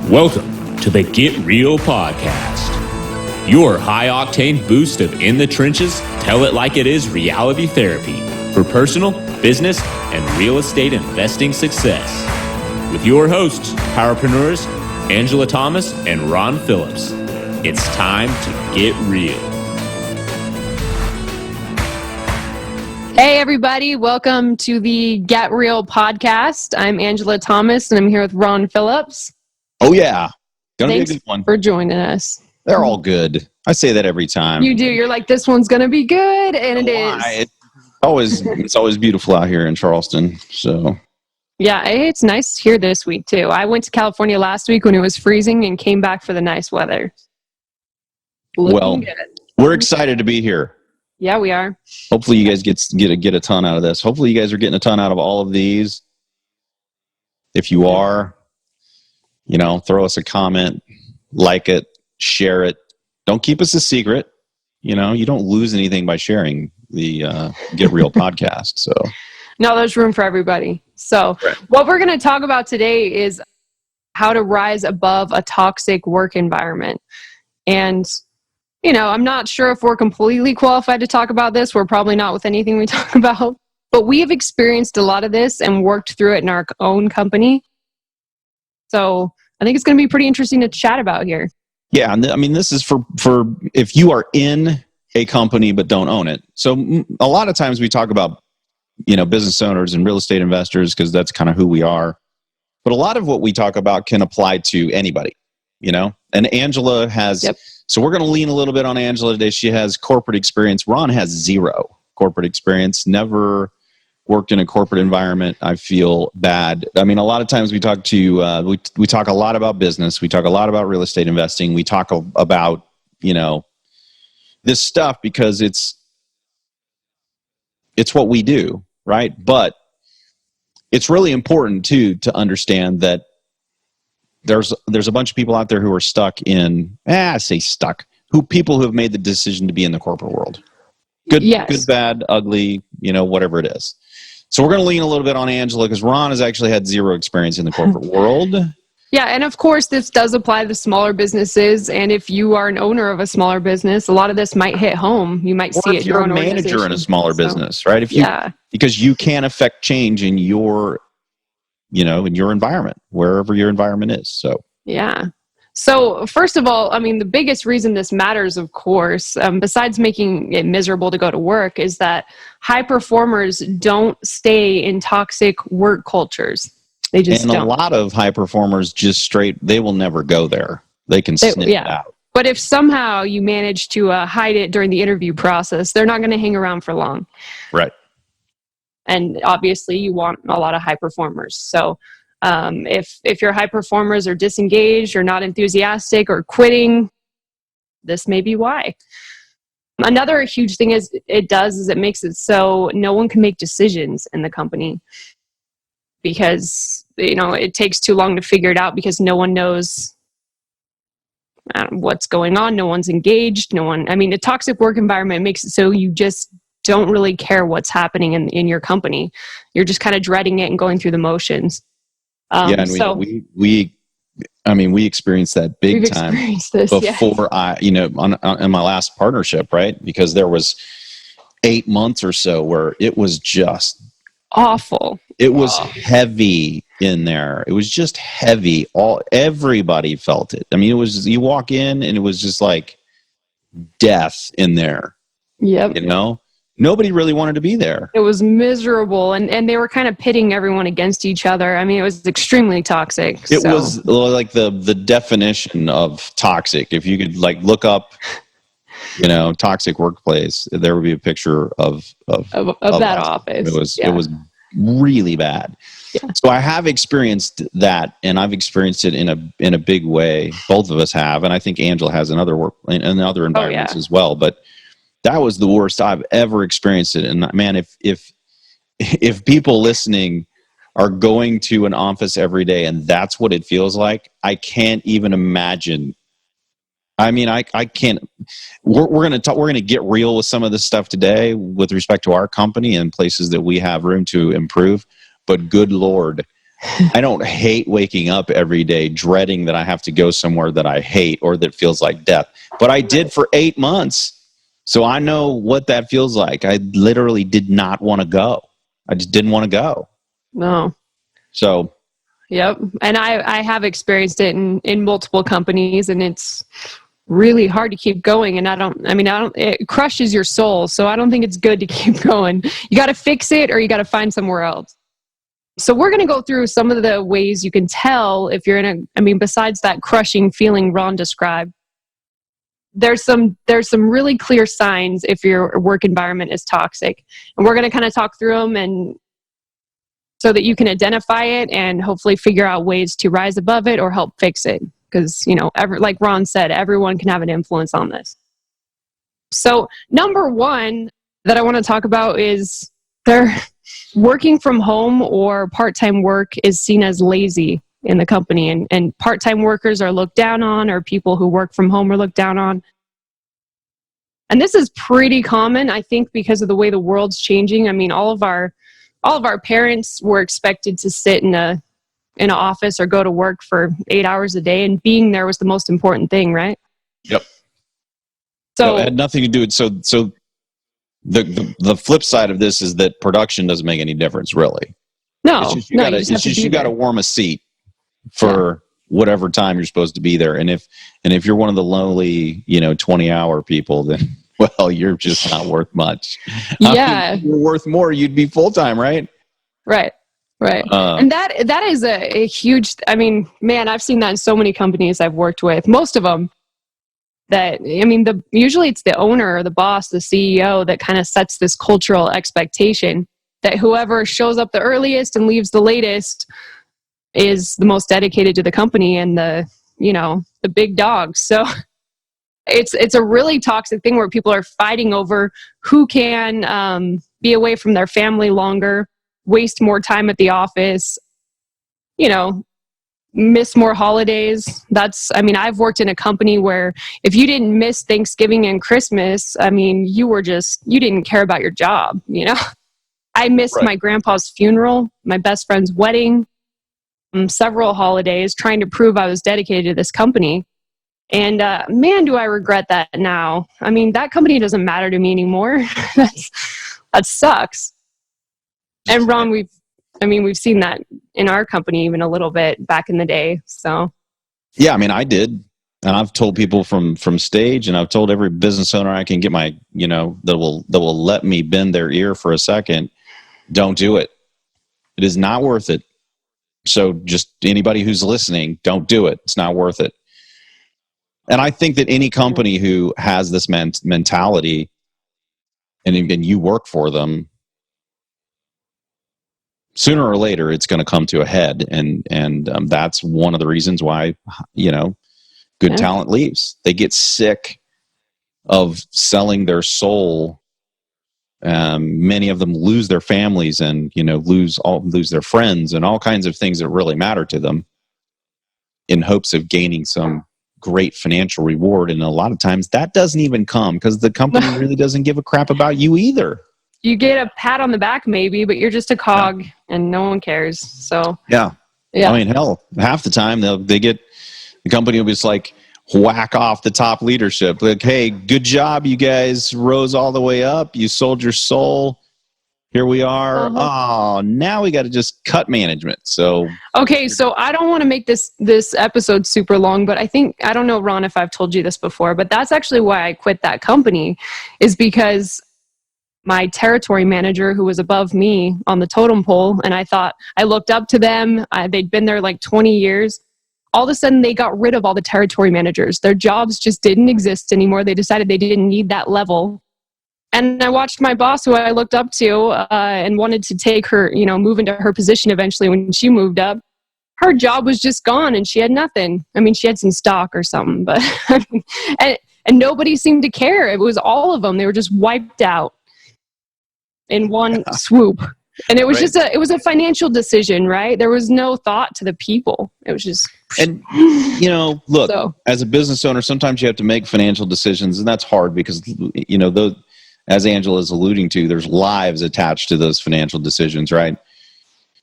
Welcome to the Get Real Podcast, your high-octane boost of in the trenches, tell it like it is reality therapy for personal, business, and real estate investing success. With your hosts, powerpreneurs, Angela Thomas and Ron Phillips. It's time to get real. Hey, everybody. Welcome to the Get Real Podcast. I'm Angela Thomas, and I'm here with Ron Phillips. Oh, yeah. Gonna Thanks be a good one. for joining us. They're all good. I say that every time. You do. You're like, this one's going to be good, and it is. It's always beautiful out here in Charleston. So Yeah, it's nice here this week, too. I went to California last week when it was freezing and came back for the nice weather. Looking good. We're excited to be here. Yeah, we are. Hopefully you guys get a ton out of this. Hopefully you guys are getting a ton out of all of these. If you are, throw us a comment, like it, share it. Don't keep us a secret. You don't lose anything by sharing the Get Real podcast. So No, there's room for everybody. So What we're going to talk about today is how to rise above a toxic work environment. And, I'm not sure if we're completely qualified to talk about this. We're probably not with anything we talk about. But we have experienced a lot of this and worked through it in our own company. So I think it's going to be pretty interesting to chat about here. yeah, I mean, this is for if you are in a company but don't own it. So a lot of times we talk about business owners and real estate investors because that's kind of who we are. But a lot of what we talk about can apply to anybody, And Angela has, So we're going to lean a little bit on Angela today. She has corporate experience. Ron has zero corporate experience, never worked in a corporate environment. I feel bad. I mean, a lot of times we talk to, we talk a lot about business. We talk a lot about real estate investing. We talk about, this stuff because it's what we do, right? But it's really important too to understand that there's a bunch of people out there who are stuck in, people who have made the decision to be in the corporate world. Good, bad, ugly, whatever it is. So we're going to lean a little bit on Angela because Ron has actually had zero experience in the corporate world. Yeah, and of course, this does apply to smaller businesses. And if you are an owner of a smaller business, a lot of this might hit home. You might see it in your own organization. If you're a manager in a smaller business, right? Because you can affect change in your environment, wherever your environment is. So yeah. So first of all, I mean, the biggest reason this matters, of course, besides making it miserable to go to work, is that high performers don't stay in toxic work cultures. They just don't. A lot of high performers they will never go there. They can sniff it out. But if somehow you manage to hide it during the interview process, they're not going to hang around for long. Right. And obviously you want a lot of high performers. So if your high performers are disengaged or not enthusiastic or quitting, this may be why. Another huge thing it makes it so no one can make decisions in the company because, it takes too long to figure it out because no one knows what's going on. No one's engaged. A toxic work environment makes it so you just don't really care what's happening in your company. You're just kind of dreading it and going through the motions. We experienced that big time before in my last partnership, right? Because there was 8 months or so where it was just awful. It was heavy in there. It was just heavy. Everybody felt it. I mean, it was, you walk in and it was just like death in there. Yep. Nobody really wanted to be there. It was miserable, and they were kind of pitting everyone against each other. I mean, it was extremely toxic. It was like the definition of toxic. If you could look up, toxic workplace, there would be a picture of that office. It was really bad. Yeah. So I have experienced that, and I've experienced it in a big way. Both of us have, and I think Angela has in other environments as well. But that was the worst I've ever experienced it. And man, if people listening are going to an office every day and that's what it feels like, I can't even imagine. I mean, I can't. We're going to get real with some of this stuff today with respect to our company and places that we have room to improve. But good Lord, I don't hate waking up every day dreading that I have to go somewhere that I hate or that feels like death. But I did for 8 months. So I know what that feels like. I literally did not want to go. I just didn't want to go. No. So. Yep. And I have experienced it in multiple companies, and it's really hard to keep going. And it crushes your soul. So I don't think it's good to keep going. You got to fix it, or you got to find somewhere else. So we're going to go through some of the ways you can tell if you're besides that crushing feeling Ron described, there's some really clear signs if your work environment is toxic. And we're going to kind of talk through them, and so that you can identify it and hopefully figure out ways to rise above it or help fix it. Because, like Ron said, everyone can have an influence on this. So number one that I want to talk about is working from home or part-time work is seen as lazy in the company, and part-time workers are looked down on, or people who work from home are looked down on. And this is pretty common, I think, because of the way the world's changing. I mean, all of our parents were expected to sit in an office or go to work for 8 hours a day, and being there was the most important thing, right? Yep. So it had nothing to do with so the flip side of this is that production doesn't make any difference, really. No, it's just you got to warm a seat for whatever time you're supposed to be there. And if you're one of the lonely, 20-hour people, then well, you're just not worth much. Yeah. If you're worth more, you'd be full-time, right? Right. And that is a huge, man, I've seen that in so many companies I've worked with. Most of them usually it's the owner or the boss, the CEO, that kind of sets this cultural expectation that whoever shows up the earliest and leaves the latest is the most dedicated to the company and the big dog. So it's a really toxic thing where people are fighting over who can be away from their family longer, waste more time at the office, miss more holidays. I've worked in a company where if you didn't miss Thanksgiving and Christmas, you didn't care about your job, I missed my grandpa's funeral, my best friend's wedding, several holidays, trying to prove I was dedicated to this company. And man, do I regret that now. That company doesn't matter to me anymore. That sucks. And Ron, we've seen that in our company even a little bit back in the day. So yeah, I did. And I've told people from stage, and I've told every business owner I can get my, that will let me bend their ear for a second, don't do it. It is not worth it. So just anybody who's listening, don't do it. It's not worth it. And I think that any company who has this mentality, and you work for them, sooner or later it's going to come to a head, and that's one of the reasons why good talent leaves. They get sick of selling their soul. Many of them lose their families and lose their friends and all kinds of things that really matter to them in hopes of gaining some great financial reward. And a lot of times that doesn't even come because the company really doesn't give a crap about you either. You get a pat on the back maybe, but you're just a cog and no one cares. So yeah. Hell, half the time the company will be just like whack off the top leadership. Like, hey, good job. You guys rose all the way up. You sold your soul. Here we are. Oh, now we got to just cut management. So okay, so I don't want to make this episode super long, but I don't know, Ron, if I've told you this before, but that's actually why I quit that company, is because my territory manager, who was above me on the totem pole, and I looked up to them. They'd been there like 20 years. All of a sudden, they got rid of all the territory managers. Their jobs just didn't exist anymore. They decided they didn't need that level. And I watched my boss, who I looked up to and wanted to take her, move into her position eventually when she moved up. Her job was just gone and she had nothing. She had some stock or something, but and nobody seemed to care. It was all of them. They were just wiped out in one swoop. And it was it was a financial decision, right? There was no thought to the people. It was just. And, look, as a business owner, sometimes you have to make financial decisions, and that's hard because, as Angela is alluding to, there's lives attached to those financial decisions, right?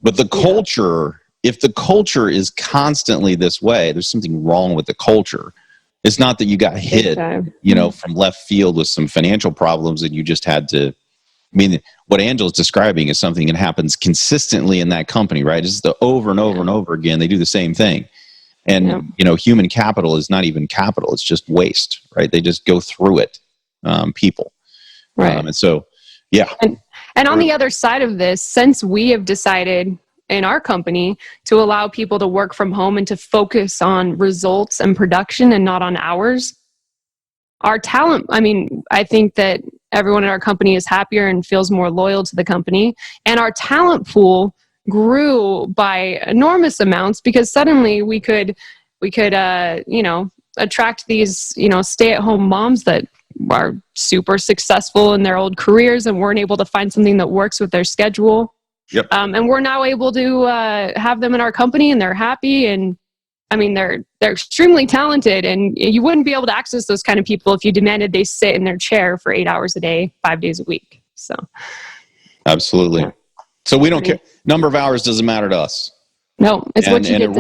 But the culture if the culture is constantly this way, there's something wrong with the culture. It's not that you got hit, from left field with some financial problems and you just had to. I mean, what Angela's describing is something that happens consistently in that company, right? It's the over and over and over again. They do the same thing. And, human capital is not even capital. It's just waste, right? They just go through it, people. Right. And so, yeah. And on the other side of this, since we have decided in our company to allow people to work from home and to focus on results and production and not on hours, our talent, I think that everyone in our company is happier and feels more loyal to the company. And our talent pool grew by enormous amounts because suddenly we could attract these, stay-at-home moms that are super successful in their old careers and weren't able to find something that works with their schedule. Yep. And we're now able to have them in our company, and they're happy. And they're extremely talented, and you wouldn't be able to access those kind of people if you demanded they sit in their chair for 8 hours a day, 5 days a week. So, absolutely. Yeah. So we don't care. Number of hours doesn't matter to us. No, it's what you get done.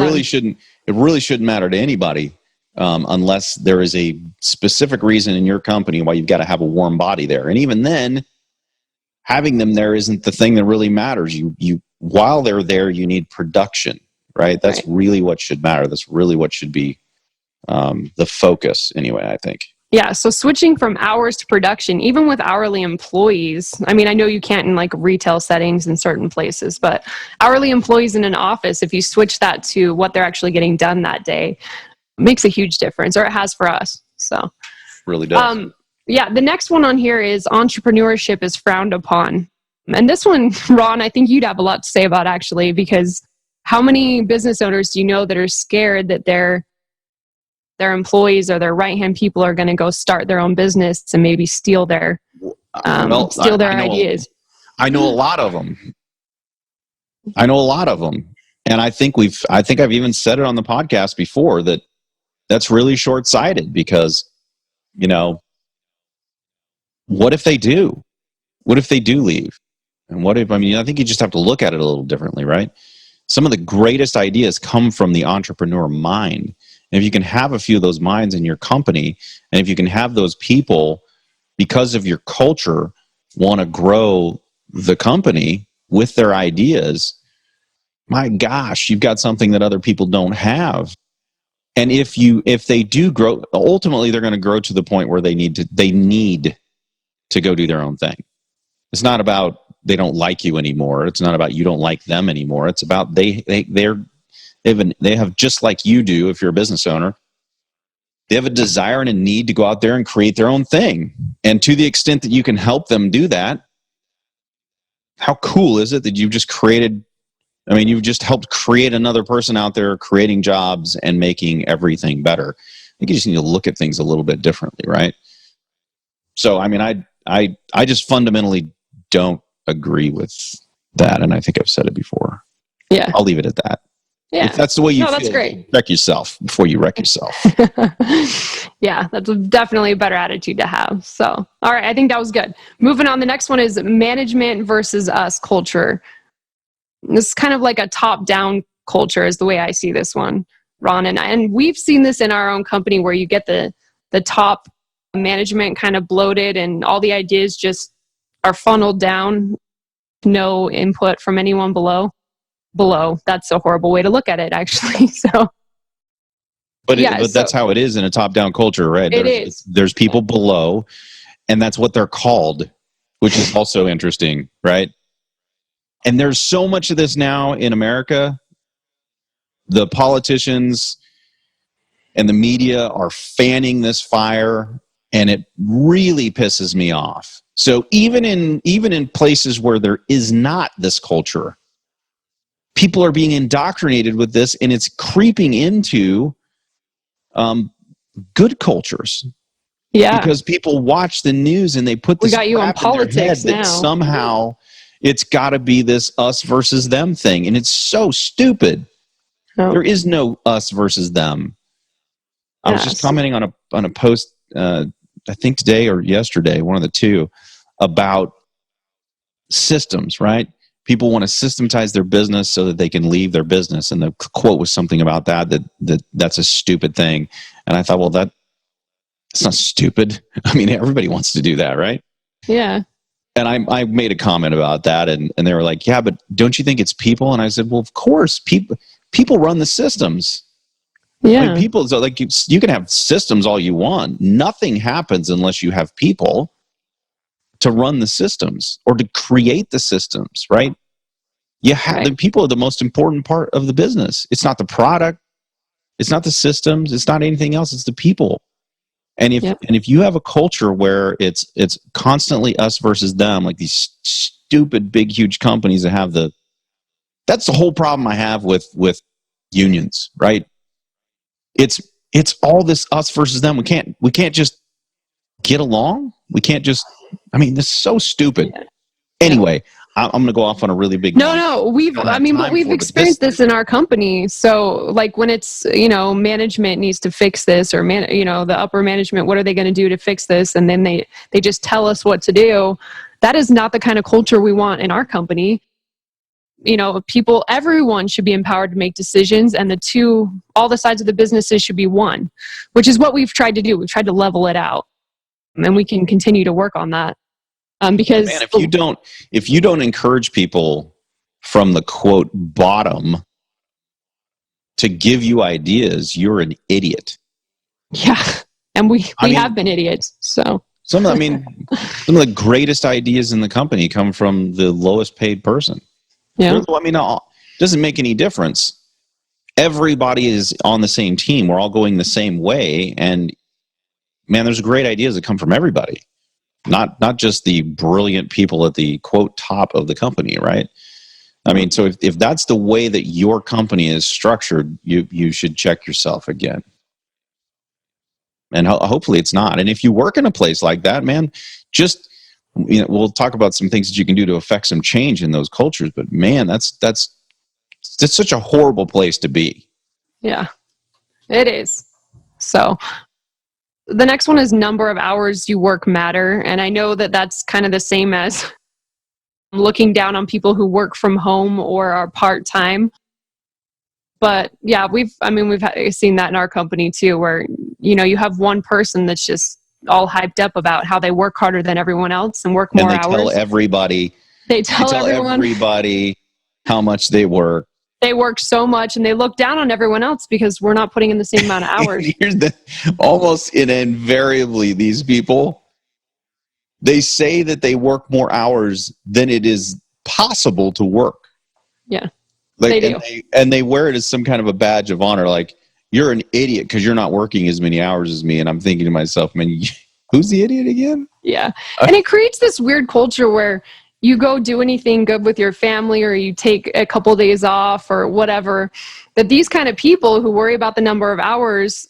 It really shouldn't matter to anybody unless there is a specific reason in your company why you've got to have a warm body there. And even then, having them there isn't the thing that really matters. You while they're there, you need production, right? That's really what should matter. That's really what should be the focus anyway, I think. Yeah, so switching from hours to production, even with hourly employees, I know you can't in like retail settings in certain places, but hourly employees in an office, if you switch that to what they're actually getting done that day, makes a huge difference, or it has for us. So really does. Yeah, the next one on here is entrepreneurship is frowned upon. And this one, Ron, I think you'd have a lot to say about actually, because how many business owners do you know that are scared that their employees or their right-hand people are going to go start their own business and maybe steal their ideas? I know a lot of them. And I think I've even said it on the podcast before that that's really short-sighted because, what if they do? What if they do leave? And I think you just have to look at it a little differently, right? Some of the greatest ideas come from the entrepreneur mind. And if you can have a few of those minds in your company, and if you can have those people, because of your culture, want to grow the company with their ideas, my gosh, you've got something that other people don't have. And if they do grow, ultimately they're going to grow to the point where they need to go do their own thing. It's not about they don't like you anymore. It's not about you don't like them anymore. It's about they have, just like you do, if you're a business owner, they have a desire and a need to go out there and create their own thing. And to the extent that you can help them do that, how cool is it that you've just you've just helped create another person out there creating jobs and making everything better. I think you just need to look at things a little bit differently, right? So, I just fundamentally don't agree with that. And I think I've said it before. Yeah. I'll leave it at that. Yeah. If that's the way you feel, that's great. Wreck yourself before you wreck yourself. Yeah, that's definitely a better attitude to have. So, all right, I think that was good. Moving on, the next one is management versus us culture. This is kind of like a top-down culture is the way I see this one, Ron. And we've seen this in our own company where you get the top management kind of bloated and all the ideas just are funneled down, no input from anyone below. That's a horrible way to look at it, actually. But that's how it is in a top-down culture, right? There's people below, and that's what they're called, which is also interesting, right? And there's so much of this now in America. The politicians and the media are fanning this fire, and it really pisses me off. So even in places where there is not this culture, people are being indoctrinated with this, and it's creeping into good cultures. Yeah, because people watch the news and they put this. We got you on politics now. That somehow it's got to be this us versus them thing, and it's so stupid. No. There is no us versus them. I was just commenting on a post, I think today or yesterday, one of the two, about systems, right? people want to systematize their business so that they can leave their business. And the quote was something about that's a stupid thing. And I thought, well, it's not stupid. I mean, everybody wants to do that, right? Yeah. And I made a comment about that, and they were like, yeah, but don't you think it's people? And I said, well, of course, people run the systems. Yeah. I mean, people, so like you can have systems all you want. Nothing happens unless you have people to run the systems or to create the systems, right? The people are the most important part of the business. It's not the product, it's not the systems, it's not anything else, it's the people. And if you have a culture where it's constantly us versus them, like these stupid big huge companies that have that's the whole problem I have with unions, right? It's all this us versus them. We can't just get along. We can't just, I mean, this is so stupid. Yeah. Anyway, I'm going to go off on a really big No, we've experienced this in our company. So like when it's, management needs to fix this, or the upper management, what are they going to do to fix this? And then they just tell us what to do. That is not the kind of culture we want in our company. Everyone should be empowered to make decisions, and all the sides of the businesses should be one, which is what we've tried to do. We've tried to level it out, and we can continue to work on that. Because man, if you don't encourage people from the quote bottom to give you ideas, you're an idiot. Yeah, and we have been idiots. So some of the greatest ideas in the company come from the lowest paid person. Yeah, I mean, it doesn't make any difference. Everybody is on the same team. We're all going the same way, and man, there's great ideas that come from everybody. Not just the brilliant people at the quote top of the company, right? I mean, so if that's the way that your company is structured, you should check yourself again. And hopefully it's not. And if you work in a place like that, man, just we'll talk about some things that you can do to affect some change in those cultures. But man, that's such a horrible place to be. Yeah, it is. So the next one is number of hours you work matter. And I know that that's kind of the same as looking down on people who work from home or are part-time. But yeah, we've seen that in our company too, where, you have one person that's just all hyped up about how they work harder than everyone else and work more hours. They tell everybody how much they work. They work so much, and they look down on everyone else because we're not putting in the same amount of hours. Almost invariably, these people, they say that they work more hours than it is possible to work. Yeah, they do. And they wear it as some kind of a badge of honor. Like, you're an idiot because you're not working as many hours as me. And I'm thinking to myself, man, who's the idiot again? Yeah. And it creates this weird culture where you go do anything good with your family, or you take a couple days off or whatever, that these kind of people who worry about the number of hours,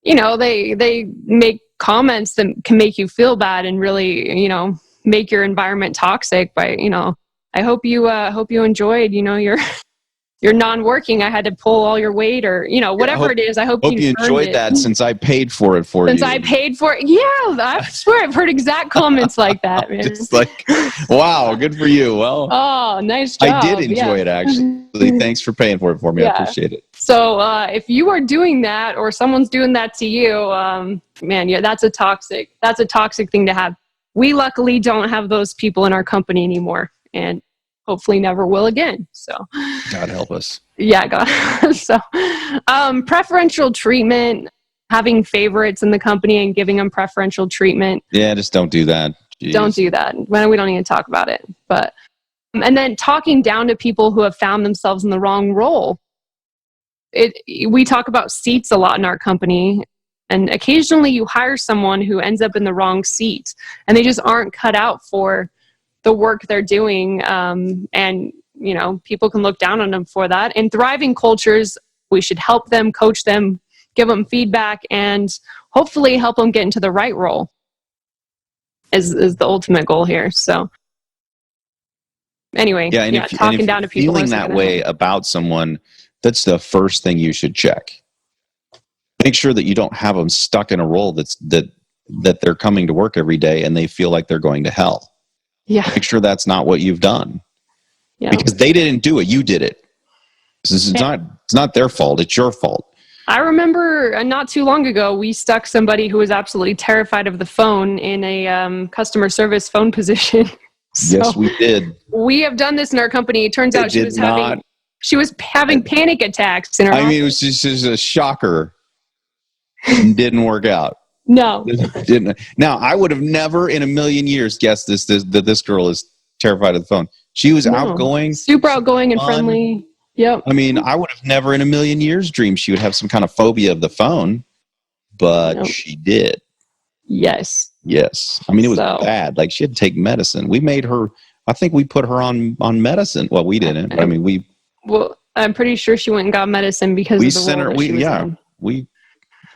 they make comments that can make you feel bad and really, make your environment toxic by, I hope you enjoyed, you're non-working. I had to pull all your weight, or whatever it is. I hope you enjoyed that, since I paid for it for you. Since I paid for it, yeah. I swear I've heard exact comments like that, man. Just like, wow, good for you. Well, oh, nice job. I did enjoy it, actually. Thanks for paying for it for me. Yeah. I appreciate it. So if you are doing that, or someone's doing that to you, man, yeah, that's a toxic thing to have. We luckily don't have those people in our company anymore, and hopefully never will again. So God help us. Yeah, God. So preferential treatment, having favorites in the company and giving them preferential treatment. Yeah, just don't do that. Jeez. Don't do that. Well, we don't even talk about it. But and then talking down to people who have found themselves in the wrong role. We talk about seats a lot in our company. And occasionally you hire someone who ends up in the wrong seat, and they just aren't cut out for the work they're doing, and people can look down on them for that. In thriving cultures, we should help them, coach them, give them feedback, and hopefully help them get into the right role is the ultimate goal here. So anyway, talking down to people. Feeling that way about someone, that's the first thing you should check. Make sure that you don't have them stuck in a role that they're coming to work every day and they feel like they're going to hell. Yeah. Make sure that's not what you've done. Yeah. Because they didn't do it. You did it. It's not their fault. It's your fault. I remember not too long ago, we stuck somebody who was absolutely terrified of the phone in a customer service phone position. So yes, we did. We have done this in our company. It turns out she was having panic attacks in her office. It was just a shocker. It didn't work out. No. Didn't. Now, I would have never in a million years guessed that this girl is terrified of the phone. She was outgoing. Super outgoing and friendly. Yep. I mean, I would have never in a million years dreamed she would have some kind of phobia of the phone, but she did. Yes. I mean, it was bad. Like, she had to take medicine. I think we put her on medicine. Well, we didn't. But I mean, Well, I'm pretty sure she went and got medicine because of the role that she was in.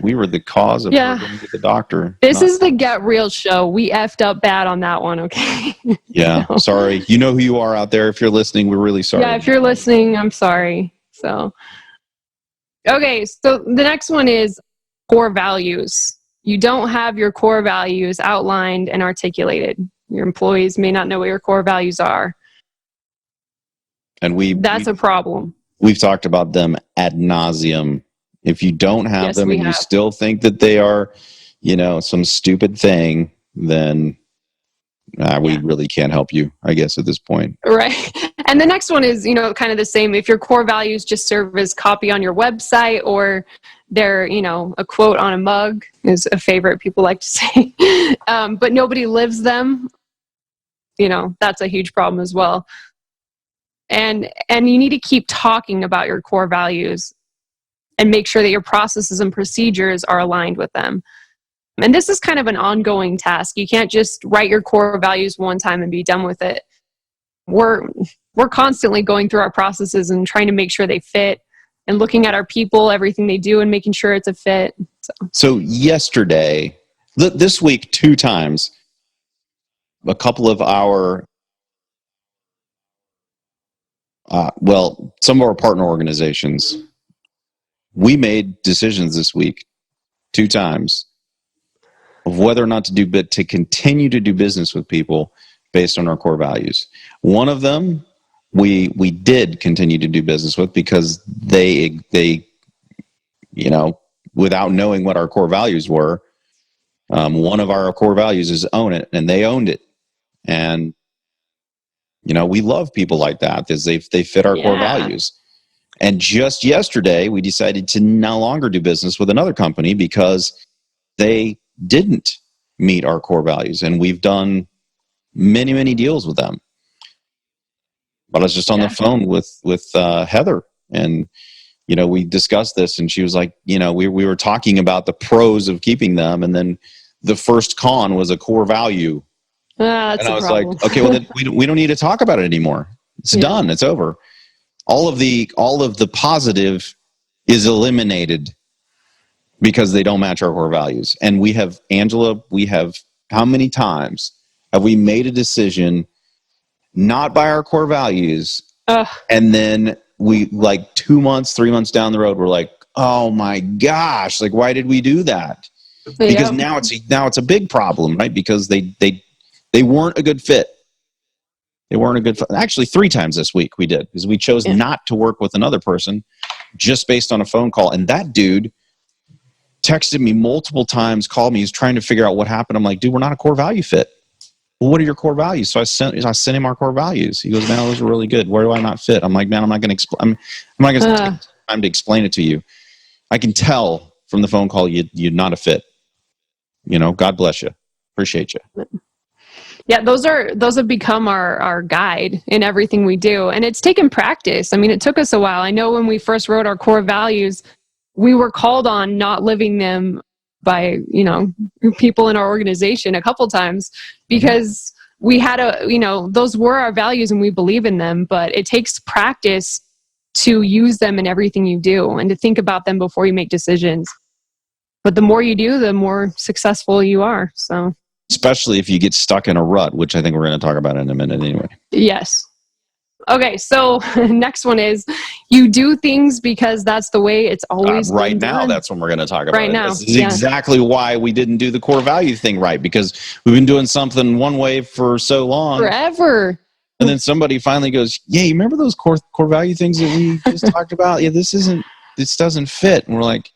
We were the cause of her going to the doctor. This is the Get Real show. We effed up bad on that one, okay? Yeah, sorry. You know who you are out there. If you're listening, we're really sorry. Yeah, if you're listening, I'm sorry. So, okay, so the next one is core values. You don't have your core values outlined and articulated. Your employees may not know what your core values are. And that's a problem. We've talked about them ad nauseum. If you don't have them and you still think that they are, some stupid thing, then we really can't help you, I guess, at this point. Right. And the next one is, kind of the same. If your core values just serve as copy on your website, or they're, a quote on a mug is a favorite people like to say, but nobody lives them, that's a huge problem as well. And you need to keep talking about your core values and make sure that your processes and procedures are aligned with them. And this is kind of an ongoing task. You can't just write your core values one time and be done with it. We're constantly going through our processes and trying to make sure they fit, and looking at our people, everything they do, and making sure it's a fit. So yesterday, this week, 2 times, a couple of our, some of our partner organizations, we made decisions this week 2 times of whether or not to continue to do business with people based on our core values. One of them we did continue to do business with because they without knowing what our core values were, one of our core values is own it, and they owned it. And we love people like that because they fit our core values. And just yesterday, we decided to no longer do business with another company because they didn't meet our core values. And we've done many, many deals with them. But I was just on the phone with Heather, and, we discussed this, and she was like, we were talking about the pros of keeping them. And then the first con was a core value. And I was like, okay, well, then we don't need to talk about it anymore. It's done. It's over. All of the positive is eliminated because they don't match our core values. And Angela, how many times have we made a decision not by our core values, and then we, like 2 months, 3 months down the road, we're like, oh my gosh, like, why did we do that? Because now it's a big problem, right? Because they weren't a good fit. They weren't a good fit. Actually, 3 times this week we did, because we chose not to work with another person just based on a phone call. And that dude texted me multiple times, called me. He's trying to figure out what happened. I'm like, dude, we're not a core value fit. Well, what are your core values? So I sent him our core values. He goes, man, those are really good. Where do I not fit? I'm like, man, I'm not going to explain. I'm not going to take time to explain it to you. I can tell from the phone call you're not a fit. God bless you. Appreciate you. Yeah, those have become our guide in everything we do. And it's taken practice. I mean, it took us a while. I know when we first wrote our core values, we were called on not living them by, people in our organization a couple times, because we had those were our values and we believe in them, but it takes practice to use them in everything you do and to think about them before you make decisions. But the more you do, the more successful you are. So, especially if you get stuck in a rut, which I think we're going to talk about in a minute anyway. Yes. Okay, so next one is you do things because that's the way it's always been right now. done. That's what we're going to talk about. Right now. This is exactly why we didn't do the core value thing right, because we've been doing something one way for so long. Forever. And then somebody finally goes, yeah, you remember those core value things that we just talked about? Yeah, this doesn't fit. And we're like,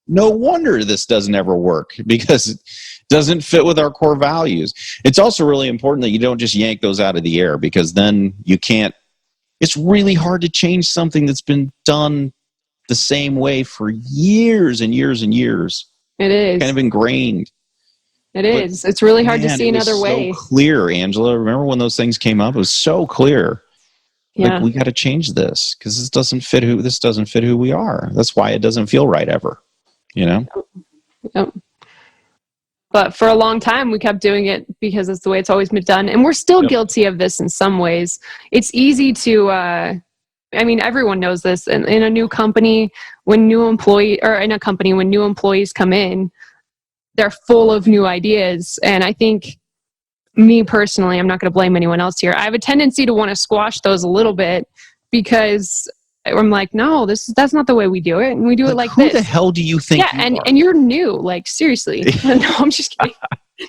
no wonder this doesn't ever work, because it doesn't fit with our core values. It's also really important that you don't just yank those out of the air, because then you can't, it's really hard to change something that's been done the same way for years and years and years. It is. Kind of ingrained. It is. It's really hard to see another way. So clear, Angela. Remember when those things came up? It was so clear. Yeah. Like, we got to change this, because this doesn't fit who we are. That's why it doesn't feel right ever. You know? Yep. But for a long time, we kept doing it because it's the way it's always been done. And we're still guilty of this in some ways. It's easy to, everyone knows this. In a new company, when new employees come in, they're full of new ideas. And I think, me personally, I'm not going to blame anyone else here, I have a tendency to want to squash those a little bit, because I'm like, no, that's not the way we do it, and we do it like this. Who the hell do you think? Yeah, and you're new, like, seriously. No, I'm just kidding.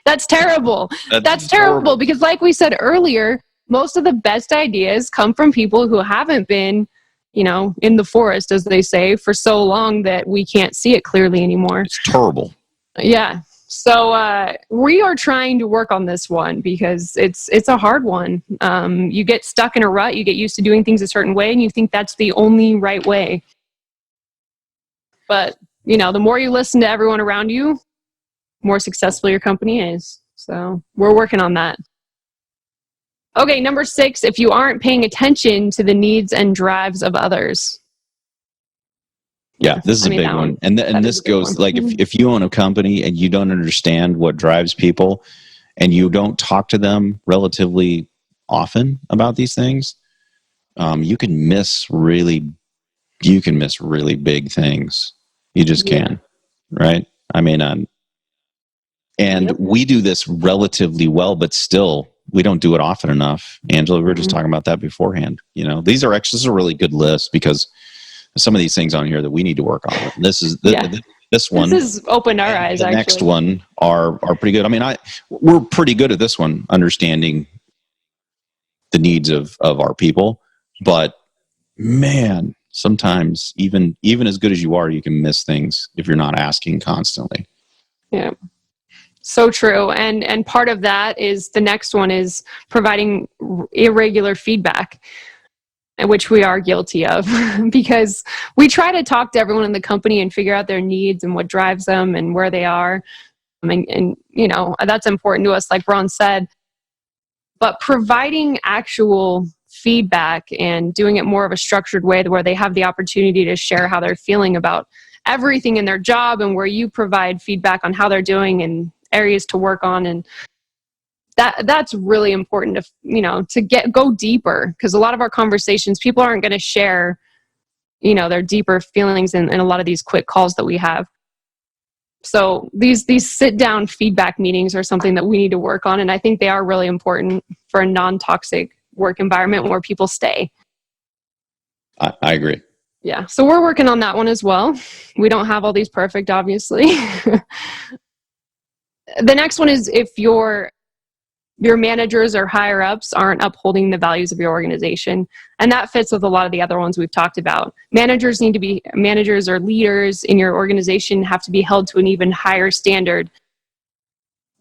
That's terrible. That's terrible, because like we said earlier, most of the best ideas come from people who haven't been, in the forest, as they say, for so long that we can't see it clearly anymore. It's terrible. Yeah. So we are trying to work on this one, because it's a hard one. You get stuck in a rut, you get used to doing things a certain way, and you think that's the only right way. But, the more you listen to everyone around you, the more successful your company is. So we're working on that. Okay, number 6, if you aren't paying attention to the needs and drives of others. Yeah, this is a big one. And this goes, like, if you own a company and you don't understand what drives people, and you don't talk to them relatively often about these things, you can miss really big things. You just can, right? And we do this relatively well, but still, we don't do it often enough. Angela, we were just talking about that beforehand. This is a really good list, because some of these things on here that we need to work on. This is this one. This has opened our eyes. The next one are pretty good. We're pretty good at this one, understanding the needs of our people. But man, sometimes even as good as you are, you can miss things if you're not asking constantly. Yeah. So true. And part of that is, the next one is providing irregular feedback, which we are guilty of, because we try to talk to everyone in the company and figure out their needs and what drives them and where they are. And that's important to us, like Ron said. But providing actual feedback and doing it more of a structured way, where they have the opportunity to share how they're feeling about everything in their job, and where you provide feedback on how they're doing and areas to work on, and that's really important to go deeper, because a lot of our conversations, people aren't going to share their deeper feelings in a lot of these quick calls that we have. So these sit down feedback meetings are something that we need to work on, and I think they are really important for a non-toxic work environment where people stay. I agree. Yeah, so we're working on that one as well. We don't have all these perfect, obviously. The next one is, if your managers or higher ups aren't upholding the values of your organization. And that fits with a lot of the other ones we've talked about. Managers or leaders in your organization have to be held to an even higher standard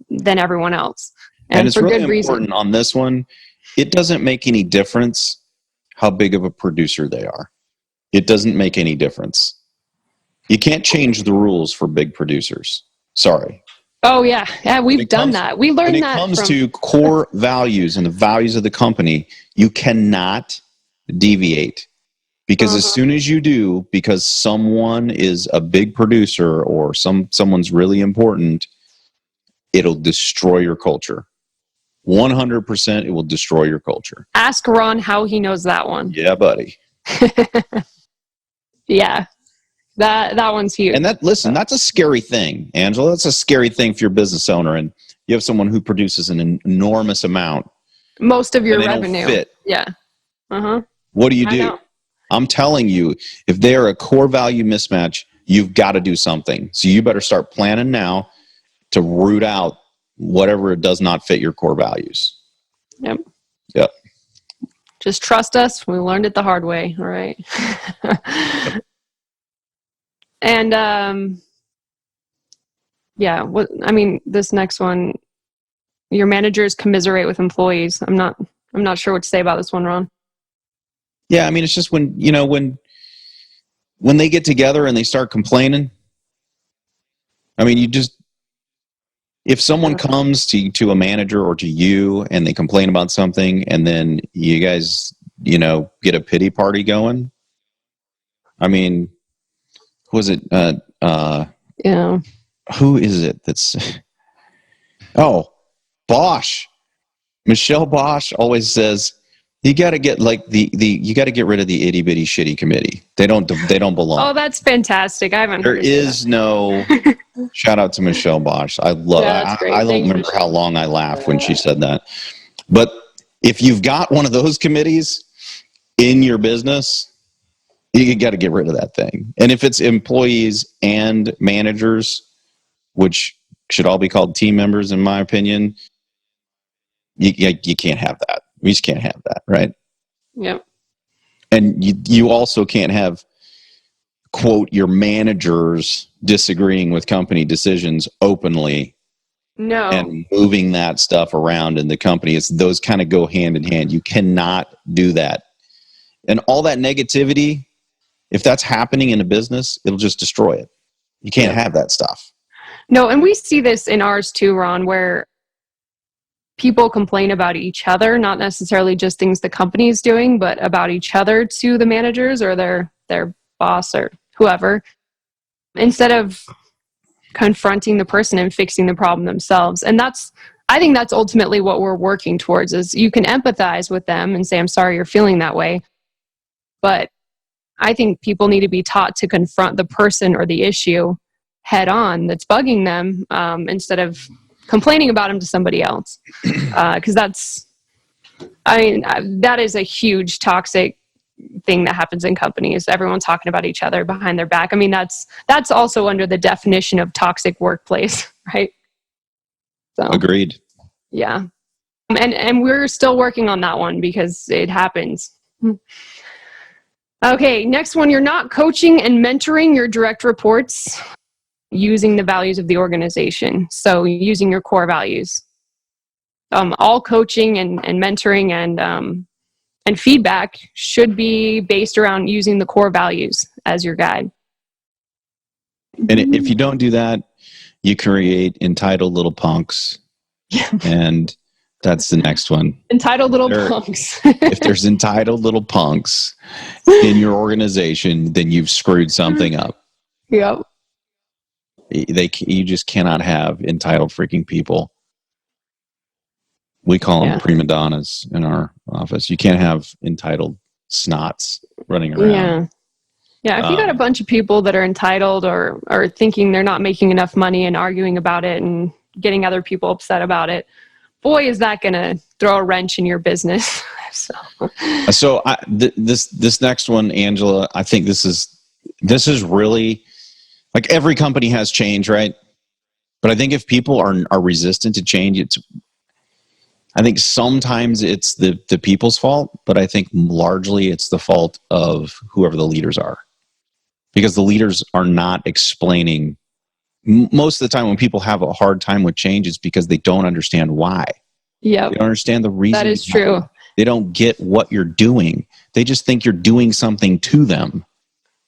than everyone else. And it's really important on this one. It doesn't make any difference how big of a producer they are. It doesn't make any difference. You can't change the rules for big producers. Sorry. Oh, yeah. We've done that. We learned that. When it comes to core values and the values of the company, you cannot deviate. Because as soon as you do, because someone is a big producer or someone's really important, it'll destroy your culture. 100%, it will destroy your culture. Ask Ron how he knows that one. Yeah, buddy. Yeah. That one's huge. And that's a scary thing, Angela. That's a scary thing for your business owner. And you have someone who produces an enormous amount. Most of your revenue. Don't fit. Yeah. What do you do? I'm telling you, if they're a core value mismatch, you've got to do something. So you better start planning now to root out whatever does not fit your core values. Yep. Just trust us. We learned it the hard way. All right. And this next one, your managers commiserate with employees. I'm not sure what to say about this one, Ron. Yeah, I mean, it's just when they get together and they start complaining. I mean, if someone comes to a manager or to you and they complain about something, and then you guys, get a pity party going. I mean, who is it? Yeah. Who is it that's... Oh, Bosch. Michelle Bosch always says, you got to get you got to get rid of the itty bitty shitty committee. They don't belong. Oh, that's fantastic. I haven't. There is no... Shout out to Michelle Bosch. I love it. I don't remember how long I laughed when she said that. But if you've got one of those committees in your business, you got to get rid of that thing. And if it's employees and managers, which should all be called team members, in my opinion, you can't have that. We just can't have that, right? Yep. And you also can't have, quote, your managers disagreeing with company decisions openly. No. And moving that stuff around in the company. Those kind of go hand in hand. You cannot do that. And all that negativity, if that's happening in a business, it'll just destroy it. You can't have that stuff. No, and we see this in ours too, Ron, where people complain about each other, not necessarily just things the company is doing, but about each other to the managers or their boss or whoever, instead of confronting the person and fixing the problem themselves. And I think that's ultimately what we're working towards, is you can empathize with them and say, I'm sorry you're feeling that way. But I think people need to be taught to confront the person or the issue head on that's bugging them, instead of complaining about them to somebody else. Because that is a huge toxic thing that happens in companies. Everyone's talking about each other behind their back. I mean, that's also under the definition of toxic workplace, right? So, agreed. Yeah. And we're still working on that one because it happens. Okay, next one. You're not coaching and mentoring your direct reports using the values of the organization. So using your core values. All coaching and mentoring and feedback should be based around using the core values as your guide. And if you don't do that, you create entitled little punks. And that's the next one. Entitled little punks. If there's entitled little punks in your organization, then you've screwed something up. Yep. You just cannot have entitled freaking people. We call them prima donnas in our office. You can't have entitled snots running around. Yeah. If you got a bunch of people that are entitled or thinking they're not making enough money and arguing about it and getting other people upset about it, boy, is that going to throw a wrench in your business. So this next one, Angela, I think this is really, like, every company has change, right? But I think if people are resistant to change, I think sometimes it's the people's fault, but I think largely it's the fault of whoever the leaders are. Because the leaders are not explaining. Most of the time when people have a hard time with change, it's because they don't understand why. Yeah, they don't understand the reason. That is true. They don't get what you're doing. They just think you're doing something to them.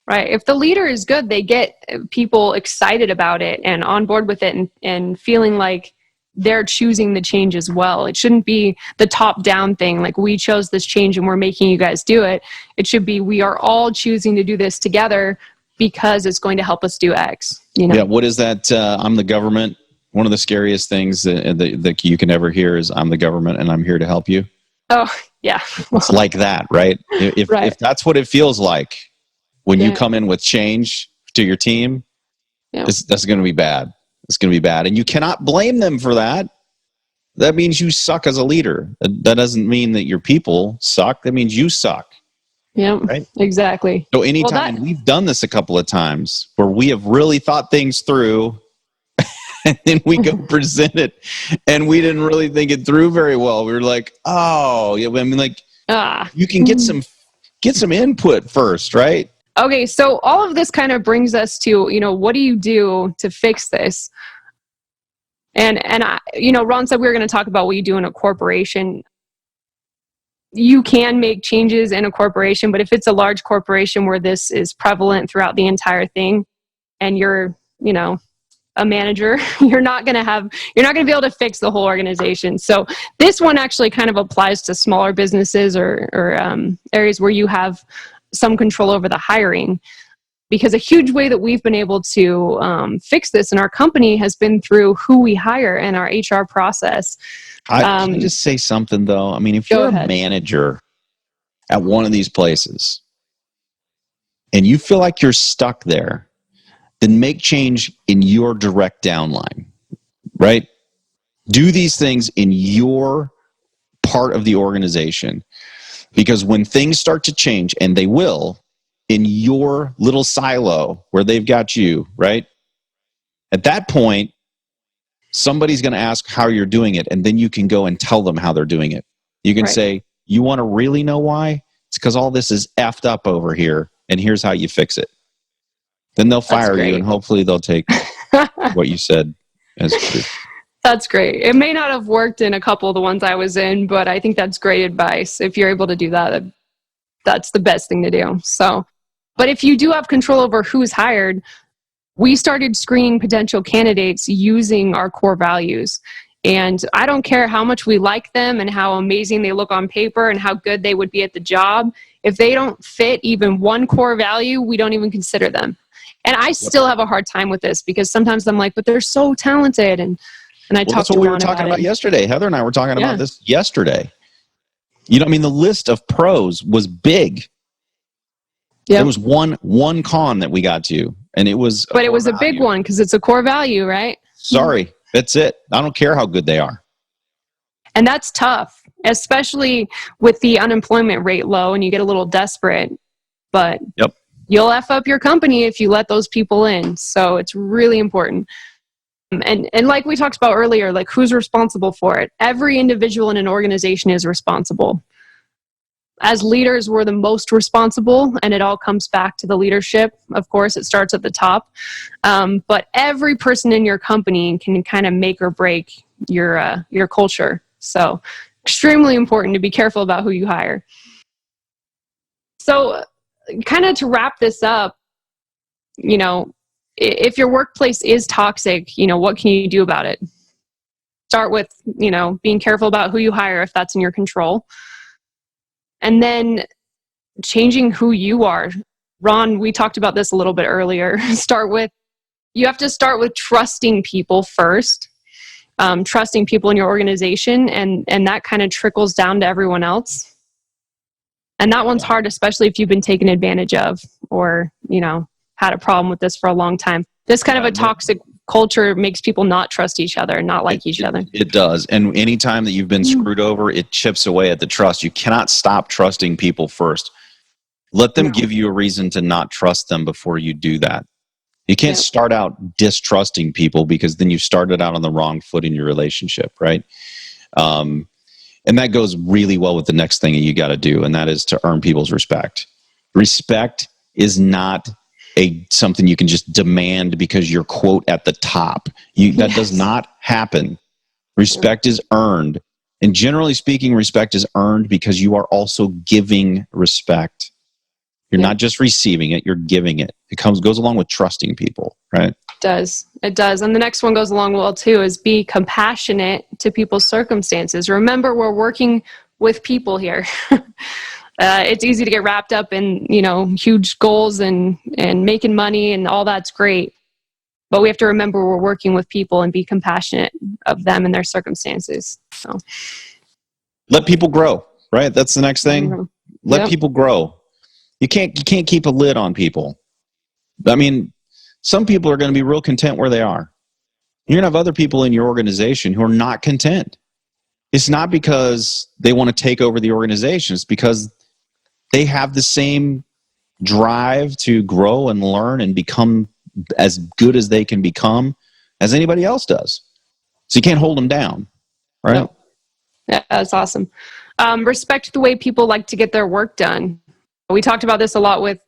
Right. If the leader is good, they get people excited about it and on board with it and feeling like they're choosing the change as well. It shouldn't be the top-down thing, like we chose this change and we're making you guys do it. It should be we are all choosing to do this together because it's going to help us do X. Yeah, what is that? I'm the government. One of the scariest things that you can ever hear is I'm the government and I'm here to help you. Oh, yeah. It's like that, right? If that's what it feels like when you come in with change to your team, that's going to be bad. It's going to be bad. And you cannot blame them for that. That means you suck as a leader. That doesn't mean that your people suck. That means you suck. Yeah, right? Exactly. So anytime, we've done this a couple of times where we have really thought things through and then we go present it and we didn't really think it through very well. We were like, oh, yeah. I mean, like, You can get some input first, right? Okay, so all of this kind of brings us to, what do you do to fix this? And I, Ron said we were going to talk about what you do in a corporation. You can make changes in a corporation, but if it's a large corporation where this is prevalent throughout the entire thing, and you're, a manager, you're not going to be able to fix the whole organization. So this one actually kind of applies to smaller businesses or areas where you have some control over the hiring. Because a huge way that we've been able to fix this in our company has been through who we hire and our HR process. Can I just say something, though? I mean, if you're a manager at one of these places and you feel like you're stuck there, then make change in your direct downline, right? Do these things in your part of the organization. Because when things start to change, and they will, in your little silo where they've got you, right? At that point, somebody's going to ask how you're doing it, and then you can go and tell them how they're doing it. You can say, you want to really know why? It's because all this is effed up over here, and here's how you fix it. Then they'll fire you, and hopefully they'll take what you said as true. That's great. It may not have worked in a couple of the ones I was in, but I think that's great advice. If you're able to do that, that's the best thing to do. So, but if you do have control over who's hired, we started screening potential candidates using our core values. And I don't care how much we like them and how amazing they look on paper and how good they would be at the job. If they don't fit even one core value, we don't even consider them. And I still have a hard time with this because sometimes I'm like, but they're so talented. And I talked to Ron about it. That's what we were talking about yesterday. Heather and I were talking about this yesterday. The list of pros was big. Yep. There was one con that we got to, and it was. But it was a big one because it's a core value, right? Sorry, that's it. I don't care how good they are. And that's tough, especially with the unemployment rate low and you get a little desperate. But you'll F up your company if you let those people in. So it's really important. And like we talked about earlier, like who's responsible for it? Every individual in an organization is responsible. As leaders, we're the most responsible, and it all comes back to the leadership. Of course, it starts at the top. But every person in your company can kind of make or break your culture. So extremely important to be careful about who you hire. So kind of to wrap this up, if your workplace is toxic, what can you do about it? Start with, being careful about who you hire if that's in your control. And then changing who you are. Ron, we talked about this a little bit earlier. You have to start with trusting people first, trusting people in your organization, and that kind of trickles down to everyone else. And that one's hard, especially if you've been taken advantage of or, had a problem with this for a long time. This kind of a toxic culture makes people not trust each other and not like each other. It does. And anytime that you've been screwed over, it chips away at the trust. You cannot stop trusting people first. Let them give you a reason to not trust them before you do that. You can't start out distrusting people because then you started out on the wrong foot in your relationship, right? And that goes really well with the next thing that you got to do, and that is to earn people's respect. Respect is not something you can just demand because you're, quote, at the top. That does not happen. Respect is earned. And generally speaking, respect is earned because you are also giving respect. You're not just receiving it, you're giving it. It goes along with trusting people, right? It does. And the next one goes along well too, is be compassionate to people's circumstances. Remember, we're working with people here. It's easy to get wrapped up in, huge goals and making money, and all that's great. But we have to remember we're working with people and be compassionate of them and their circumstances. So let people grow, right? That's the next thing. Let people grow. You can't keep a lid on people. I mean, some people are going to be real content where they are. You're going to have other people in your organization who are not content. It's not because they want to take over the organization. It's because they have the same drive to grow and learn and become as good as they can become as anybody else does. So you can't hold them down, right? Yeah, that's awesome. Respect the way people like to get their work done. We talked about this a lot with,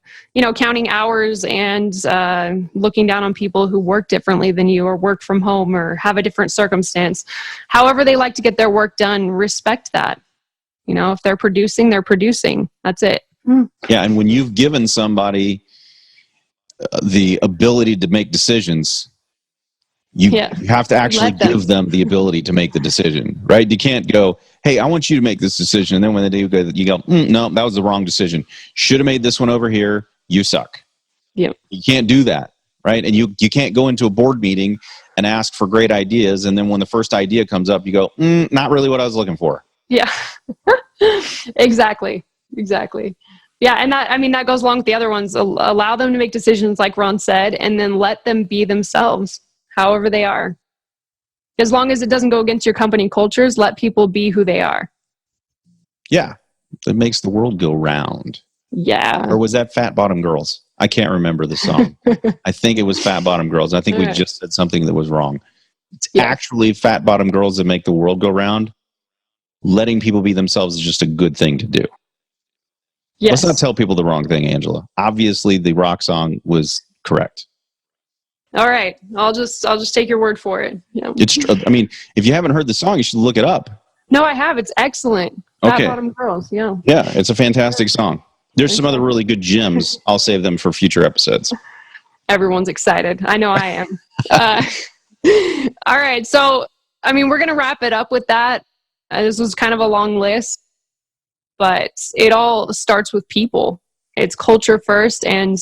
counting hours and looking down on people who work differently than you or work from home or have a different circumstance. However they like to get their work done, respect that. If they're producing, they're producing. That's it. Yeah, and when you've given somebody the ability to make decisions, you have to actually give them the ability to make the decision, right? You can't go, hey, I want you to make this decision. And then when they do, you go, no, that was the wrong decision. Should have made this one over here. You suck. Yeah. You can't do that, right? And you can't go into a board meeting and ask for great ideas. And then when the first idea comes up, you go, not really what I was looking for. Yeah, exactly. Yeah, and that goes along with the other ones. Allow them to make decisions like Ron said, and then let them be themselves, however they are. As long as it doesn't go against your company cultures, let people be who they are. Yeah, it makes the world go round. Yeah. Or was that Fat Bottom Girls? I can't remember the song. I think it was Fat Bottom Girls. I think we just said something that was wrong. It's actually Fat Bottom Girls that make the world go round. Letting people be themselves is just a good thing to do. Yes. Let's not tell people the wrong thing, Angela. Obviously, the rock song was correct. All right, I'll just take your word for it. Yeah. If you haven't heard the song, you should look it up. No, I have. It's excellent. Okay. Fat Bottom Girls. Yeah. Yeah, it's a fantastic song. There's some other really good gems. I'll save them for future episodes. Everyone's excited. I know I am. All right, so we're gonna wrap it up with that. This was kind of a long list, but it all starts with people. It's culture first, and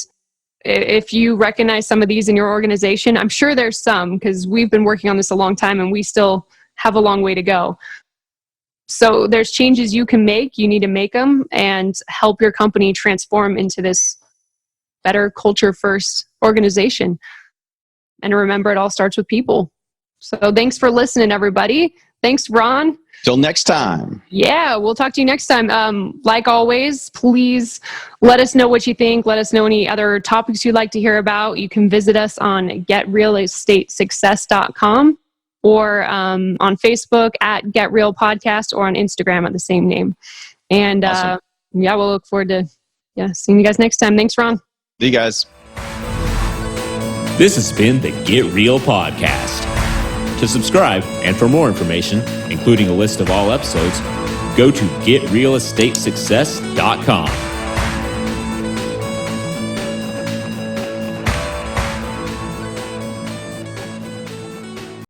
if you recognize some of these in your organization, I'm sure there's some, because we've been working on this a long time and we still have a long way to go. So there's changes you can make. You need to make them and help your company transform into this better culture first organization. And remember, it all starts with people. So thanks for listening, everybody. Thanks, Ron. Till next time. Yeah, we'll talk to you next time. Like always, please let us know what you think. Let us know any other topics you'd like to hear about. You can visit us on getrealestatesuccess.com or on Facebook at Get Real Podcast or on Instagram at the same name. And awesome. We'll look forward to seeing you guys next time. Thanks, Ron. See you guys. This has been the Get Real Podcast. To subscribe and for more information, including a list of all episodes, go to getrealestatesuccess.com.